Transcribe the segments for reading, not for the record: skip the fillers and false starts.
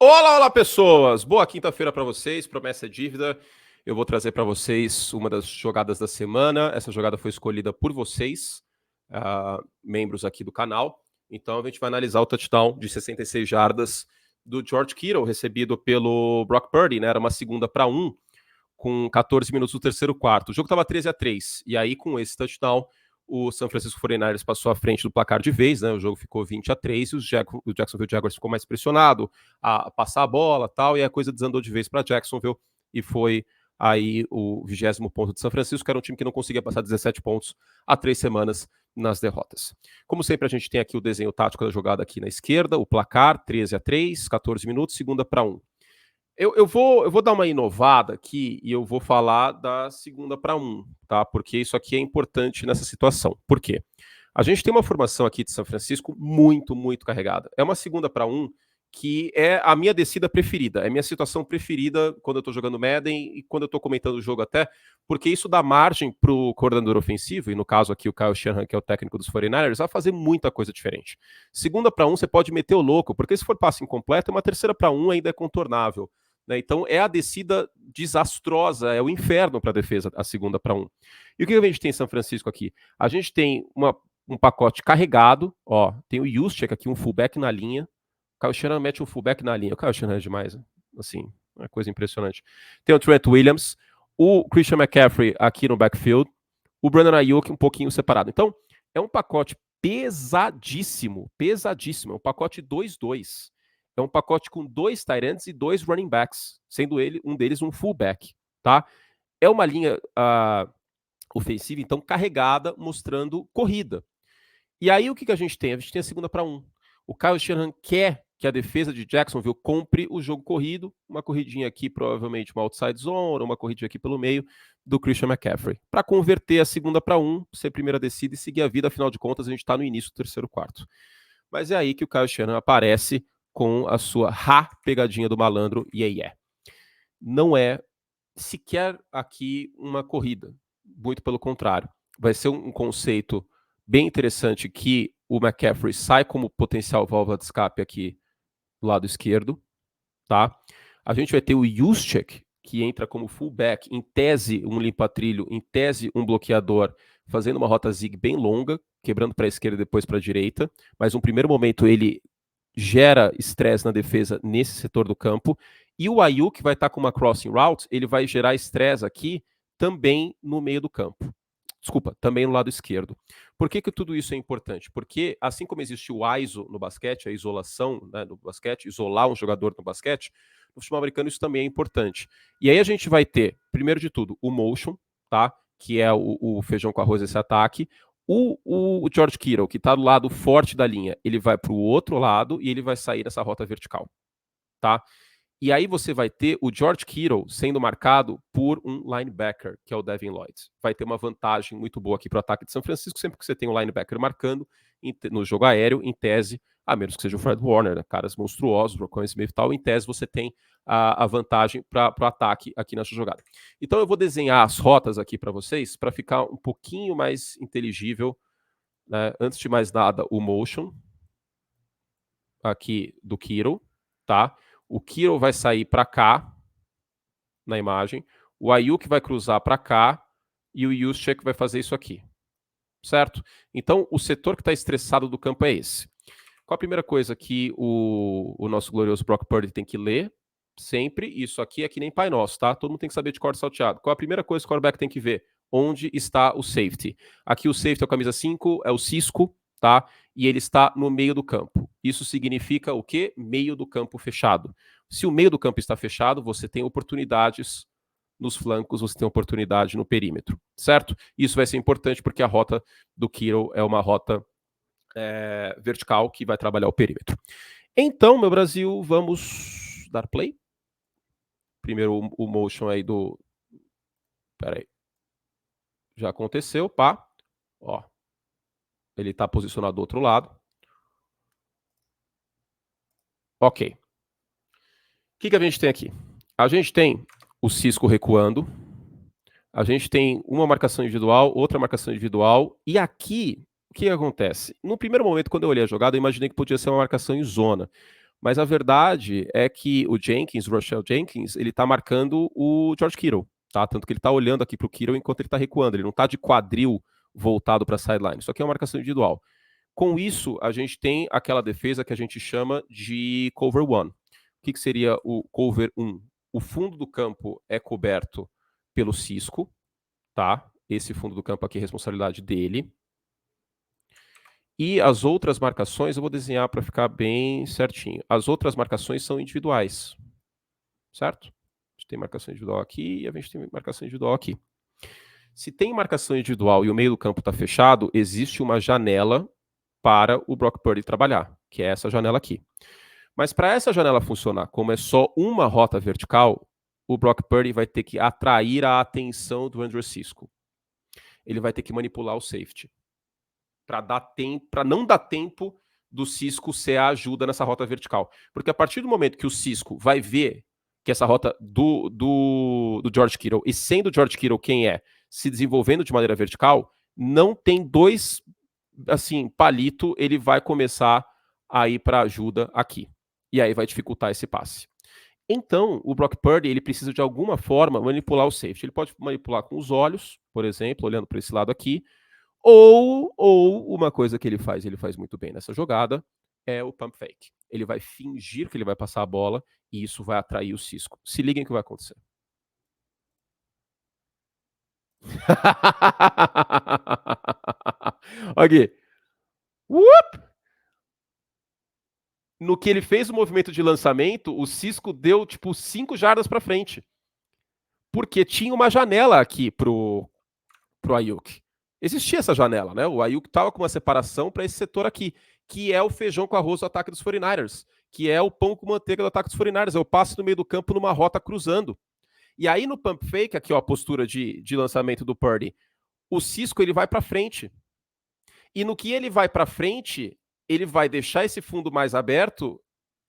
Olá, olá, pessoas! Boa quinta-feira para vocês. Promessa é dívida. Eu vou trazer para vocês uma das jogadas da semana. Essa jogada foi escolhida por vocês, membros aqui do canal. Então a gente vai analisar o touchdown de 66 jardas do George Kittle, recebido pelo Brock Purdy, né? Era uma segunda para 1, com 14 minutos do terceiro quarto. O jogo estava 13-3. E aí, com esse touchdown, o San Francisco 49ers passou à frente do placar de vez, né? O jogo ficou 20-3 e o Jacksonville Jaguars ficou mais pressionado a passar a bola tal, e a coisa desandou de vez para Jacksonville e foi aí o 20º ponto de São Francisco, que era um time que não conseguia passar 17 pontos há 3 semanas nas derrotas. Como sempre, a gente tem aqui o desenho tático da jogada aqui na esquerda, o placar 13-3, 14 minutos, segunda para 1. Eu vou dar uma inovada aqui e eu vou falar da segunda para 1, tá? Porque isso aqui é importante nessa situação. Por quê? A gente tem uma formação aqui de São Francisco muito, muito carregada. É uma segunda para 1 que é a minha descida preferida, é a minha situação preferida quando eu estou jogando Madden e quando eu estou comentando o jogo até, porque isso dá margem para o coordenador ofensivo, e no caso aqui o Kyle Shanahan, que é o técnico dos 49ers, a fazer muita coisa diferente. Segunda para 1 você pode meter o louco, porque se for passe incompleto, uma terceira para 1 ainda é contornável. Né? Então é a descida desastrosa, é o inferno para a defesa, a segunda para 1. E o que a gente tem em São Francisco aqui? A gente tem um pacote carregado, ó, tem o Juszczyk aqui, um fullback na linha. O Kyle Shanahan mete um fullback na linha. O Kyle Shanahan é demais, né? Assim, é uma coisa impressionante. Tem o Trent Williams, o Christian McCaffrey aqui no backfield, o Brandon Ayuk um pouquinho separado. Então, é um pacote pesadíssimo, pesadíssimo. É um pacote 2-2. É um pacote com 2 tight ends e 2 running backs, sendo um deles um fullback, tá? É uma linha ofensiva, então, carregada, mostrando corrida. E aí, o que a gente tem? A gente tem a segunda para 1. O Kyle Shanahan quer que a defesa de Jacksonville compre o jogo corrido, uma corridinha aqui, provavelmente uma outside zone, uma corridinha aqui pelo meio do Christian McCaffrey, para converter a segunda para 1, ser primeira descida e seguir a vida. Afinal de contas, a gente está no início do terceiro quarto. Mas é aí que o Kyle Shanahan aparece com a sua pegadinha do malandro, yeah. Não é sequer aqui uma corrida, muito pelo contrário. Vai ser um conceito bem interessante que o McCaffrey sai como potencial válvula de escape aqui do lado esquerdo, tá? A gente vai ter o Juszczyk, que entra como fullback, em tese um limpa-trilho, em tese um bloqueador, fazendo uma rota zig bem longa, quebrando para a esquerda e depois para a direita, mas no primeiro momento ele gera estresse na defesa nesse setor do campo, e o Ayuk vai estar com uma crossing route, ele vai gerar estresse aqui também no meio do campo. Desculpa, também no lado esquerdo. Por que tudo isso é importante? Porque assim como existe o ISO no basquete, a isolação, né, no basquete, isolar um jogador no basquete, no futebol americano isso também é importante. E aí a gente vai ter, primeiro de tudo, o motion, tá? Que é o feijão com arroz desse ataque. O George Kittle, que está do lado forte da linha, ele vai para o outro lado e ele vai sair nessa rota vertical, tá? E aí você vai ter o George Kittle sendo marcado por um linebacker, que é o Devin Lloyd. Vai ter uma vantagem muito boa aqui para o ataque de São Francisco, sempre que você tem um linebacker marcando no jogo aéreo, em tese, a menos que seja o Fred Warner, né? Caras monstruosos, Roquan Smith e tal, em tese você tem a vantagem para o ataque aqui nessa jogada. Então eu vou desenhar as rotas aqui para vocês, para ficar um pouquinho mais inteligível, né? Antes de mais nada, o motion aqui do Kittle, tá? O Kittle vai sair para cá, na imagem, o Ayuk vai cruzar para cá e o Juszczyk vai fazer isso aqui, certo? Então, o setor que está estressado do campo é esse. Qual a primeira coisa que o nosso glorioso Brock Purdy tem que ler? Sempre, isso aqui é que nem Pai Nosso, tá? Todo mundo tem que saber de cor salteado. Qual a primeira coisa que o quarterback tem que ver? Onde está o safety? Aqui o safety é o camisa 5, é o Cisco, tá? E ele está no meio do campo. Isso significa o quê? Meio do campo fechado. Se o meio do campo está fechado, você tem oportunidades nos flancos, você tem oportunidade no perímetro, certo? Isso vai ser importante porque a rota do Kittle é uma rota vertical que vai trabalhar o perímetro. Então, meu Brasil, vamos dar play. Primeiro o motion aí do... Pera aí. Já aconteceu, pá. Ó. Ele está posicionado do outro lado. Ok. O que a gente tem aqui? A gente tem o Cisco recuando. A gente tem uma marcação individual, outra marcação individual. E aqui, o que acontece? No primeiro momento, quando eu olhei a jogada, eu imaginei que podia ser uma marcação em zona. Mas a verdade é que o Jenkins, o Rochelle Jenkins, ele tá marcando o George Kittle, tá? Tanto que ele tá olhando aqui pro Kittle enquanto ele tá recuando, ele não tá de quadril voltado para a sideline. Isso aqui é uma marcação individual. Com isso, a gente tem aquela defesa que a gente chama de cover one. O que seria o cover 1? O fundo do campo é coberto pelo cisco, tá? Esse fundo do campo aqui é responsabilidade dele. E as outras marcações eu vou desenhar para ficar bem certinho. As outras marcações são individuais, certo? A gente tem marcação individual aqui e a gente tem marcação individual aqui. Se tem marcação individual e o meio do campo está fechado, existe uma janela para o Brock Purdy trabalhar, que é essa janela aqui. Mas para essa janela funcionar, como é só uma rota vertical, o Brock Purdy vai ter que atrair a atenção do Andrew Cisco. Ele vai ter que manipular o safety para não dar tempo do Cisco ser a ajuda nessa rota vertical. Porque a partir do momento que o Cisco vai ver que essa rota do George Kittle, e sendo o George Kittle quem é, se desenvolvendo de maneira vertical, não tem dois, assim, palito, ele vai começar a ir para ajuda aqui. E aí vai dificultar esse passe. Então, o Brock Purdy, ele precisa de alguma forma manipular o safety. Ele pode manipular com os olhos, por exemplo, olhando para esse lado aqui, ou uma coisa que ele faz muito bem nessa jogada, é o pump fake. Ele vai fingir que ele vai passar a bola e isso vai atrair o Cisco. Se liguem o que vai acontecer. Aqui. No que ele fez o movimento de lançamento, o Cisco deu tipo 5 jardas para frente. Porque tinha uma janela aqui pro Ayuk. Existia essa janela, né? O Ayuk estava com uma separação para esse setor aqui, que é o feijão com arroz do ataque dos 49ers, que é o pão com manteiga do ataque dos 49ers, é o passe no meio do campo numa rota cruzando. E aí no pump fake, aqui ó, a postura de lançamento do Purdy, o Cisco ele vai para frente. E no que ele vai para frente, ele vai deixar esse fundo mais aberto,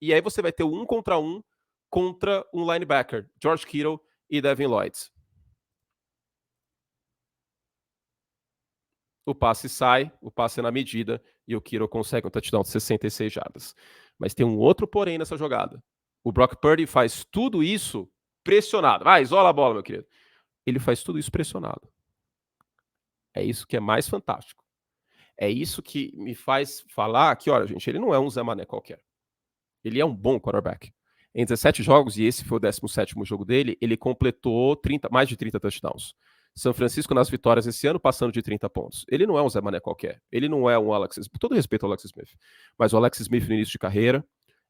e aí você vai ter um contra um linebacker, George Kittle e Devin Lloyd. O passe sai, o passe é na medida, e o Kittle consegue um touchdown de 66 jardas. Mas tem um outro porém nessa jogada. O Brock Purdy faz tudo isso pressionado. Vai, isola a bola, meu querido. Ele faz tudo isso pressionado. É isso que é mais fantástico. É isso que me faz falar que, olha, gente, ele não é um Zé Mané qualquer. Ele é um bom quarterback. Em 17 jogos, e esse foi o 17º jogo dele, ele completou mais de 30 touchdowns. São Francisco nas vitórias esse ano, passando de 30 pontos. Ele não é um Zé Mané qualquer. Ele não é um Alex Smith. Com todo respeito ao Alex Smith. Mas o Alex Smith no início de carreira,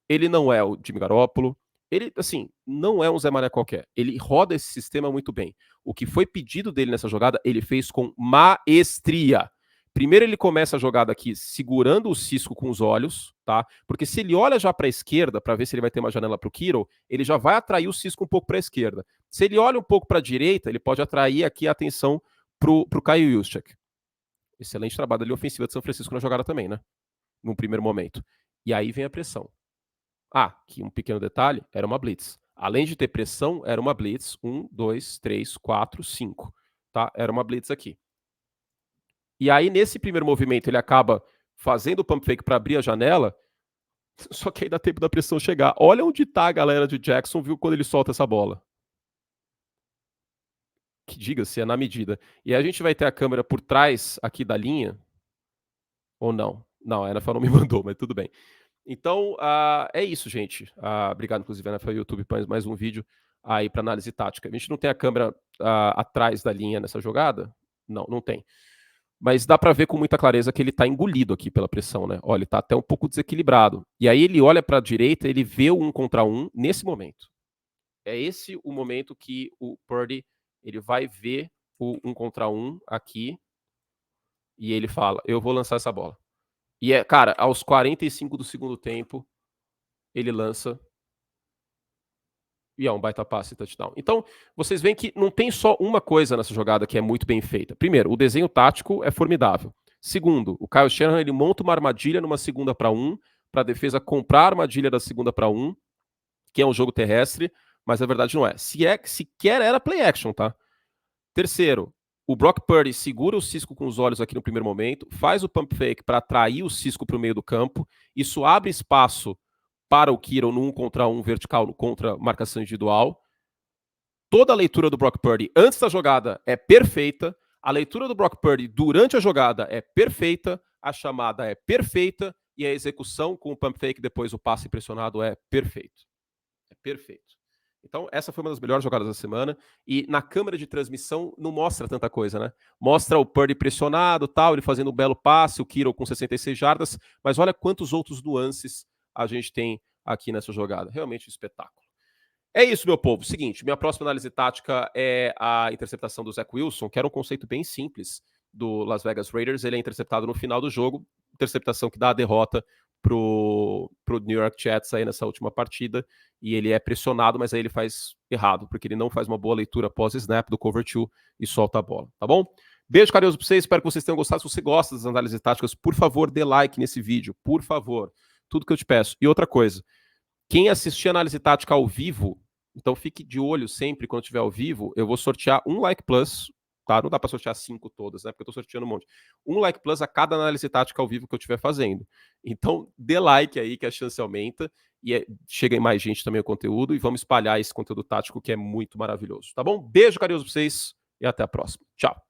ele não é o Jimmy Garoppolo. Ele, assim, não é um Zé Mané qualquer. Ele roda esse sistema muito bem. O que foi pedido dele nessa jogada, ele fez com maestria. Primeiro ele começa a jogada aqui segurando o Cisco com os olhos, tá? Porque se ele olha já para a esquerda para ver se ele vai ter uma janela para o Kittle, ele já vai atrair o Cisco um pouco para a esquerda. Se ele olha um pouco para a direita, ele pode atrair aqui a atenção pro Kyle Juszczyk. Excelente trabalho ali ofensiva de São Francisco na jogada também, né? Num primeiro momento. E aí vem a pressão. Ah, que um pequeno detalhe, era uma blitz. Além de ter pressão, era uma blitz 1, 2, 3, 4, 5. Tá? Era uma blitz aqui. E aí, nesse primeiro movimento, ele acaba fazendo o pump fake para abrir a janela, só que aí dá tempo da pressão chegar. Olha onde tá a galera de Jacksonville quando ele solta essa bola. Que diga-se, é na medida. E aí a gente vai ter a câmera por trás aqui da linha, ou não? Não, a NFL não me mandou, mas tudo bem. Então, é isso, gente. Obrigado, inclusive, a NFL YouTube, por mais um vídeo aí para análise tática. A gente não tem a câmera atrás da linha nessa jogada? Não, não tem. Mas dá para ver com muita clareza que ele está engolido aqui pela pressão, né? Olha, ele está até um pouco desequilibrado. E aí ele olha para a direita, ele vê o 1 contra 1 nesse momento. É esse o momento que o Purdy ele vai ver o 1 contra 1 aqui e ele fala: eu vou lançar essa bola. E cara, aos 45 do segundo tempo, ele lança e é um baita passe touchdown. Então, vocês veem que não tem só uma coisa nessa jogada que é muito bem feita. Primeiro, o desenho tático é formidável. Segundo, o Kyle Shanahan ele monta uma armadilha numa segunda para 1, para a defesa comprar a armadilha da segunda para 1, que é um jogo terrestre, mas na verdade não é. Sequer era play action, tá? Terceiro, o Brock Purdy segura o Cisco com os olhos aqui no primeiro momento, faz o pump fake para atrair o Cisco para o meio do campo, isso abre espaço para o Kittle no 1 contra 1 vertical contra marcação individual. Toda a leitura do Brock Purdy antes da jogada é perfeita. A leitura do Brock Purdy durante a jogada é perfeita. A chamada é perfeita. E a execução com o pump fake depois o passe pressionado é perfeito. É perfeito. Então, essa foi uma das melhores jogadas da semana. E na câmera de transmissão não mostra tanta coisa, né? Mostra o Purdy pressionado, tal, ele fazendo um belo passe, o Kittle com 66 jardas. Mas olha quantos outros nuances a gente tem aqui nessa jogada. Realmente um espetáculo. É isso, meu povo. Seguinte, minha próxima análise tática é a interceptação do Zach Wilson, que era um conceito bem simples do Las Vegas Raiders. Ele é interceptado no final do jogo, interceptação que dá a derrota pro New York Jets aí nessa última partida, e ele é pressionado, mas aí ele faz errado, porque ele não faz uma boa leitura pós-snap do cover 2 e solta a bola, tá bom? Beijo carinhoso pra vocês, espero que vocês tenham gostado. Se você gosta das análises táticas, por favor, dê like nesse vídeo, por favor. Tudo que eu te peço. E outra coisa, quem assistir análise tática ao vivo, então fique de olho sempre quando estiver ao vivo, eu vou sortear um like plus, tá? Não dá para sortear 5 todas, né? Porque eu tô sorteando um monte. Um like plus a cada análise tática ao vivo que eu estiver fazendo. Então, dê like aí que a chance aumenta e chega em mais gente também o conteúdo e vamos espalhar esse conteúdo tático que é muito maravilhoso, tá bom? Beijo carinhoso pra vocês e até a próxima. Tchau.